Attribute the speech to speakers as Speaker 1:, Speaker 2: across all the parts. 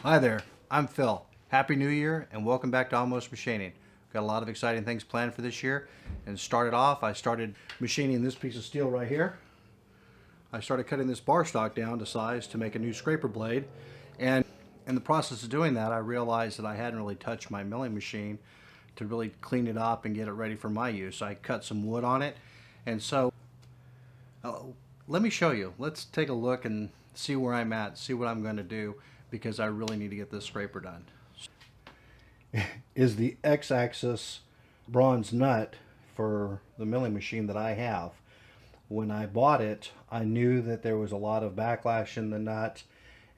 Speaker 1: Hi there, I'm Phil. Happy New Year and welcome back to Almost Machining. Got a lot of exciting things planned for this year. And started off, I started machining this piece of steel right here. I started cutting this bar stock down to size to make a new scraper blade. And in the process of doing that, I realized that I hadn't really touched my milling machine to really clean it up and get it ready for my use. I cut some wood on it. And so, uh, let me show you. Let's take a look and see where I'm at, see what I'm going to do, because I really need to get this scraper done. Is the X-axis bronze nut for the milling machine that I have. When I bought it, I knew that there was a lot of backlash in the nut,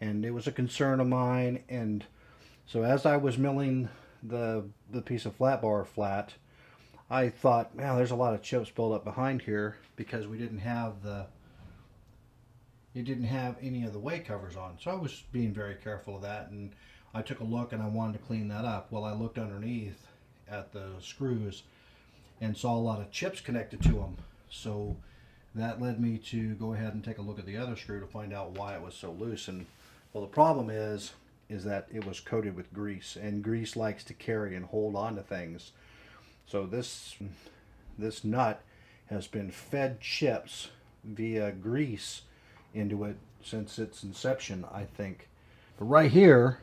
Speaker 1: and it was a concern of mine. And so as I was milling the piece of flat bar flat, I thought, man, there's a lot of chips built up behind here because we didn't have any of the weight covers on. So I was being very careful of that, and I took a look and I wanted to clean that up. Well, I looked underneath at the screws and saw a lot of chips connected to them. So that led me to go ahead and take a look at the other screw to find out why it was so loose. And well, the problem is that it was coated with grease, and grease likes to carry and hold on to things. So this nut has been fed chips via grease into it since its inception, I think. But right here,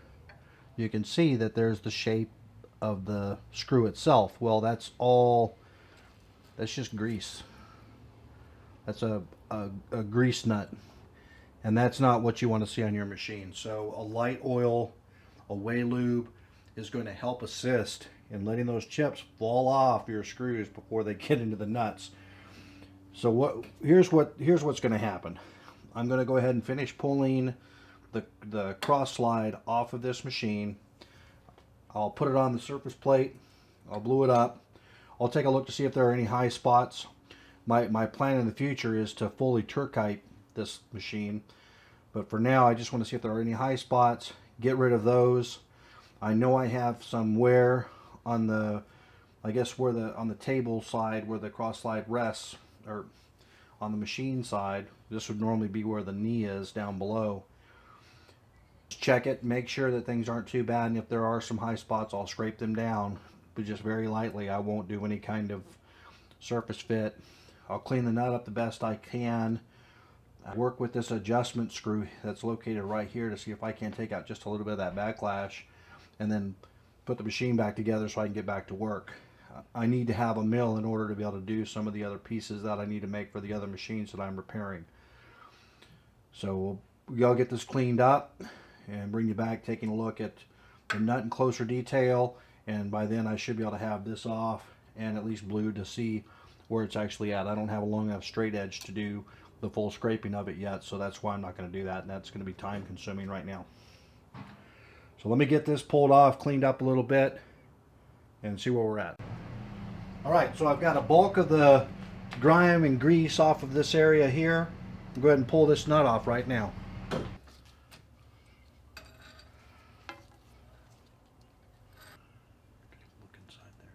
Speaker 1: you can see that there's the shape of the screw itself. Well, that's just grease. That's a grease nut. And that's not what you want to see on your machine. So a light oil, a whey lube is going to help assist in letting those chips fall off your screws before they get into the nuts. So here's what's going to happen. I'm going to go ahead and finish pulling the cross slide off of this machine. I'll put it on the surface plate. I'll glue it up. I'll take a look to see if there are any high spots. My plan in the future is to fully turkite this machine, but for now I just want to see if there are any high spots, get rid of those. I know I have some wear on the, I guess on the table side where the cross slide rests, or on the machine side. This would normally be where the knee is down below. Check it, make sure that things aren't too bad, and if there are some high spots, I'll scrape them down, but just very lightly. I won't do any kind of surface fit. I'll clean the nut up the best I can. I work with this adjustment screw that's located right here to see if I can take out just a little bit of that backlash, and then put the machine back together so I can get back to work. I need to have a mill in order to be able to do some of the other pieces that I need to make for the other machines that I'm repairing. So we'll get this cleaned up and bring you back taking a look at the nut in closer detail, and by then I should be able to have this off and at least blued to see where it's actually at. I don't have a long enough straight edge to do the full scraping of it yet, so that's why I'm not going to do that, and that's going to be time consuming right now. So let me get this pulled off, cleaned up a little bit, and see where we're at. Alright, so I've got a bulk of the grime and grease off of this area here. I'll go ahead and pull this nut off right now. Look inside there.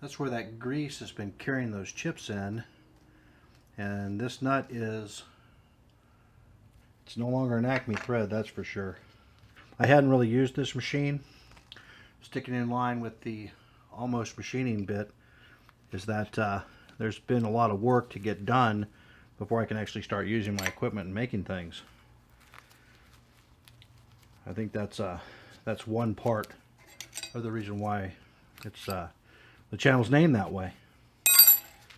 Speaker 1: That's where that grease has been carrying those chips in. And this nut it's no longer an Acme thread, that's for sure. I hadn't really used this machine. Sticking in line with the Almost Machining bit is that there's been a lot of work to get done before I can actually start using my equipment and making things. I think that's one part of the reason why it's the channel's named that way.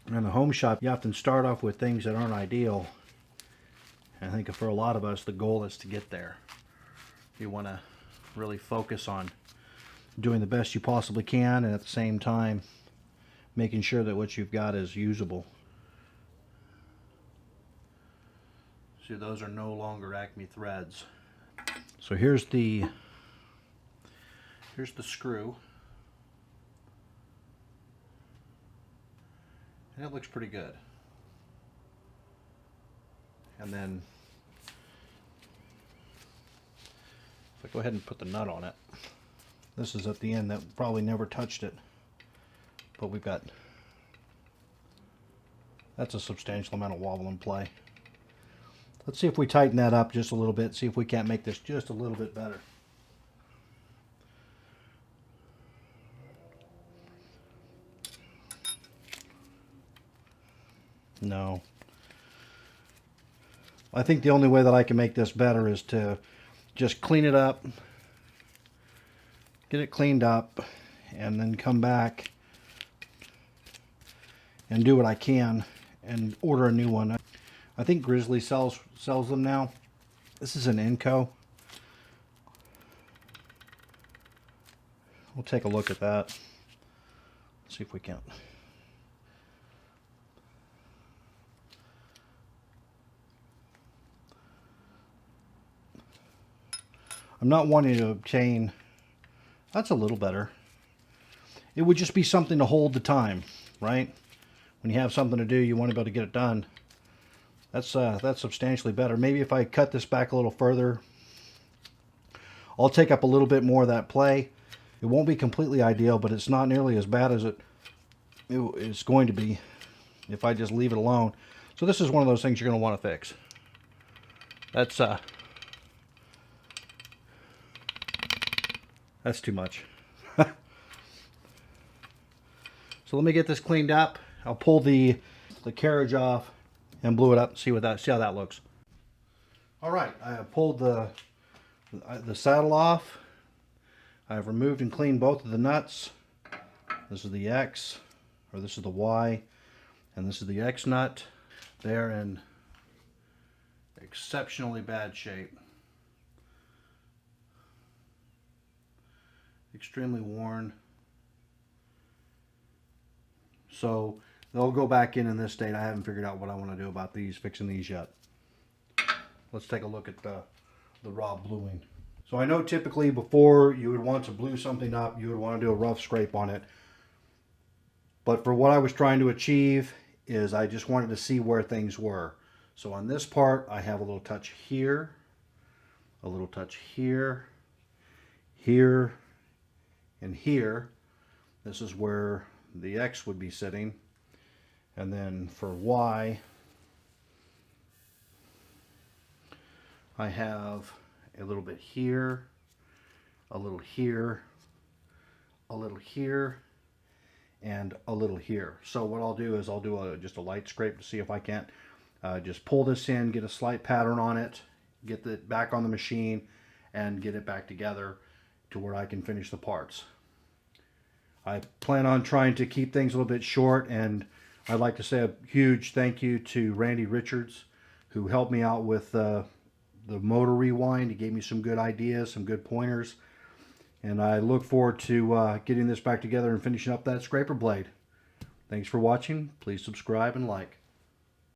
Speaker 1: In the home shop, you often start off with things that aren't ideal. And I think for a lot of us, the goal is to get there. You want to really focus on doing the best you possibly can, and at the same time making sure that what you've got is usable. See, those are no longer Acme threads. So here's the screw, and it looks pretty good. And then if I go ahead and put the nut on it, this is at the end that probably never touched it, but that's a substantial amount of wobble in play. Let's see if we tighten that up just a little bit, see if we can't make this just a little bit better. No. I think the only way that I can make this better is to just clean it up, get it cleaned up, and then come back and do what I can and order a new one. I think Grizzly sells them now. This is an Inco. We'll take a look at that. See if we can. I'm not wanting to obtain. That's a little better. It would just be something to hold the time, right? When you have something to do, you want to be able to get it done. That's substantially better. Maybe if I cut this back a little further, I'll take up a little bit more of that play. It won't be completely ideal, but it's not nearly as bad as it's going to be if I just leave it alone. So this is one of those things you're going to want to fix. That's too much. So let me get this cleaned up. I'll pull the carriage off and blew it up and see how that looks. All right, I have pulled the saddle off. I've removed and cleaned both of the nuts. This is the X, or this is the Y, and this is the X nut. They're in exceptionally bad shape. Extremely worn. So they'll go back in this state. I haven't figured out what I want to do about fixing these yet. Let's take a look at the raw bluing. So I know typically before you would want to blue something up, you would want to do a rough scrape on it. But for what I was trying to achieve is I just wanted to see where things were. So on this part, I have a little touch here, a little touch here, here, and here. This is where the X would be sitting. And then for Y, I have a little bit here, a little here, a little here, and a little here. So what I'll do is I'll do just a light scrape to see if I can't just pull this in, get a slight pattern on it, get it back on the machine, and get it back together to where I can finish the parts. I plan on trying to keep things a little bit short, and I'd like to say a huge thank you to Randy Richards, who helped me out with the motor rewind. He gave me some good ideas, some good pointers, and I look forward to getting this back together and finishing up that scraper blade. Thanks for watching. Please subscribe and like.